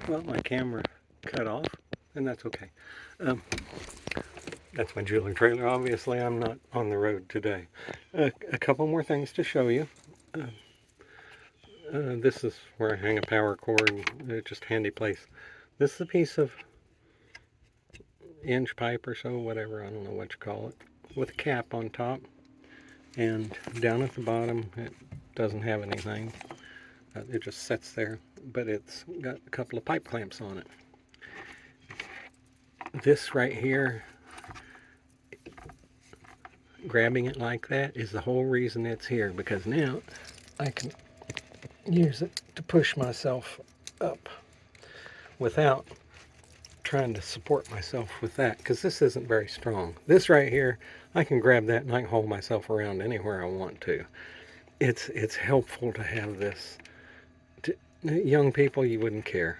Well, my camera cut off, and that's okay. Um, that's my jeweler trailer. Obviously, I'm not on the road today. A couple more things to show you. Uh, this is where I hang a power cord. Just handy place. This is a piece of inch pipe or so, whatever, I don't know what you call it, with a cap on top. And down at the bottom, it doesn't have anything. It just sits there, but it's got a couple of pipe clamps on it. This right here, grabbing it like that, is the whole reason it's here, because now I can use it to push myself up without trying to support myself with that, because this isn't very strong. This right here, I can grab that and I can hold myself around anywhere I want to. It's helpful to have this. To, young people, you wouldn't care.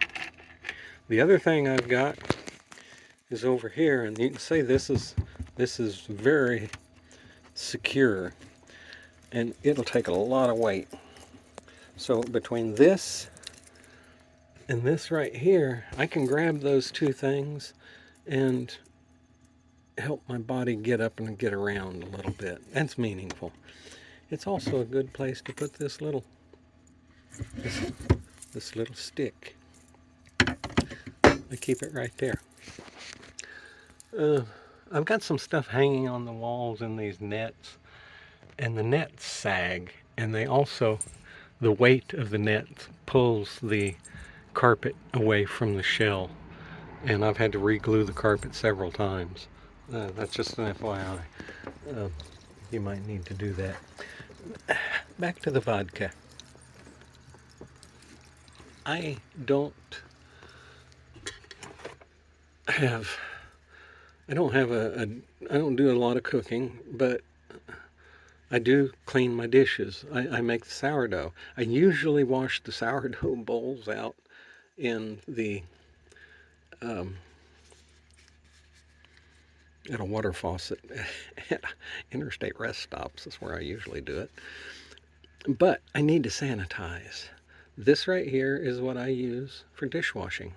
The other thing I've got is over here, and you can see this is very secure, and it'll take a lot of weight. So between this and this right here, I can grab those two things and help my body get up and get around a little bit. That's meaningful. It's also a good place to put this little stick. I keep it right there. I've got some stuff hanging on the walls in these nets, and the nets sag, and they also, the weight of the net pulls the carpet away from the shell, and I've had to re-glue the carpet several times. That's just an FYI. You might need to do that. Back to the vodka. I don't have I don't do a lot of cooking, but I do clean my dishes. I make the sourdough. I usually wash the sourdough bowls out in the at a water faucet at interstate rest stops. That's where I usually do it. But I need to sanitize. This right here is what I use for dishwashing.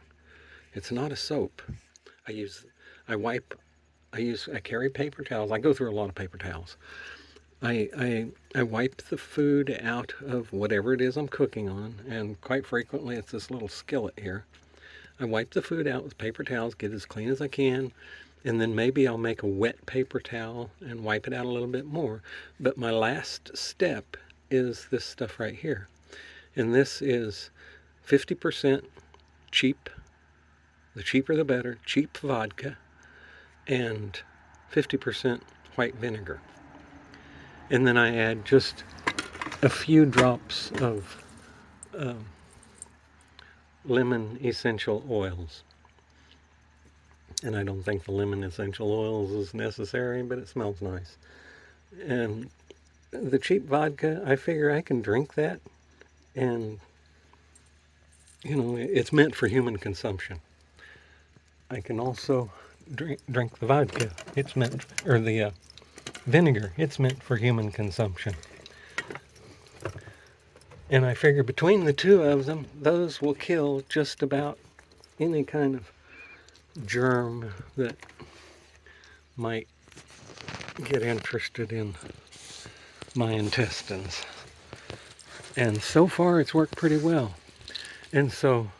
It's not a soap. I wipe. I carry paper towels. I go through a lot of paper towels. I wipe the food out of whatever it is I'm cooking on, and quite frequently it's this little skillet here. I wipe the food out with paper towels, get as clean as I can, and then maybe I'll make a wet paper towel and wipe it out a little bit more. But my last step is this stuff right here. And this is 50% cheap, the cheaper the better, cheap vodka, and 50% white vinegar. And then I add just a few drops of lemon essential oils. And I don't think the lemon essential oils is necessary, but it smells nice. And the cheap vodka, I figure I can drink that, and it's meant for human consumption. I can also drink the vodka. It's meant, or the vinegar. It's meant for human consumption. And I figure between the two of them, those will kill just about any kind of germ that might get interested in my intestines. And so far it's worked pretty well. And so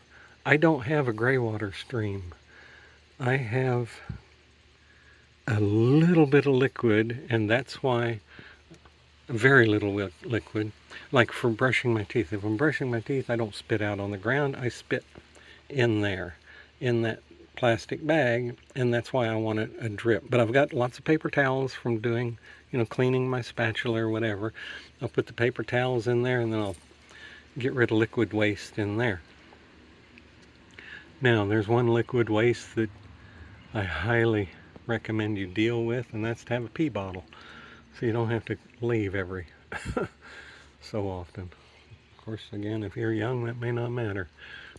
I don't have a gray water stream. I have a little bit of liquid, and that's why very little liquid. Like for brushing my teeth. If I'm brushing my teeth, I don't spit out on the ground. I spit in there, in that plastic bag, and that's why I want a drip. But I've got lots of paper towels from doing, cleaning my spatula or whatever. I'll put the paper towels in there, and then I'll get rid of liquid waste in there. Now, there's one liquid waste that I highly recommend you deal with, and that's to have a pee bottle, so you don't have to leave every so often. Of course, again, if you're young, that may not matter,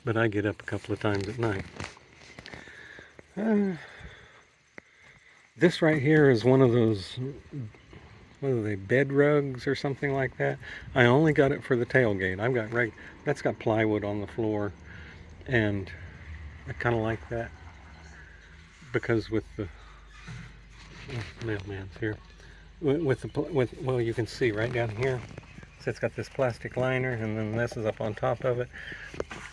but I get up a couple of times at night. This right here is one of those, what are they, bed rugs or something like that. I only got it for the tailgate. That's got plywood on the floor, and I kind of like that because with the mailman's here. Well, you can see right down here. So it's got this plastic liner, and then this is up on top of it.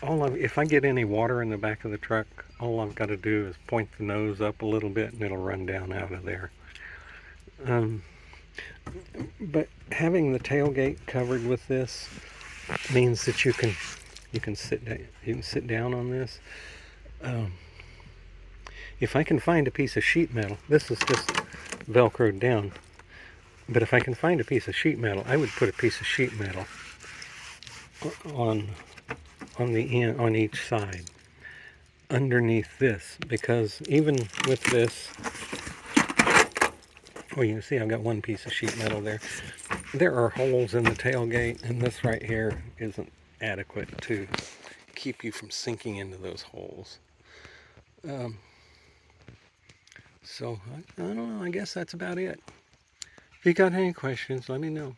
If I get any water in the back of the truck, all I've got to do is point the nose up a little bit, and it'll run down out of there. But having the tailgate covered with this means that you can sit down on this. If I can find a piece of sheet metal, this is just velcroed down. But if I can find a piece of sheet metal, I would put a piece of sheet metal on each side underneath this, because even with this, well, you can see I've got one piece of sheet metal there. There are holes in the tailgate, and this right here isn't adequate to keep you from sinking into those holes. So I don't know, I guess that's about it. If you got any questions, let me know.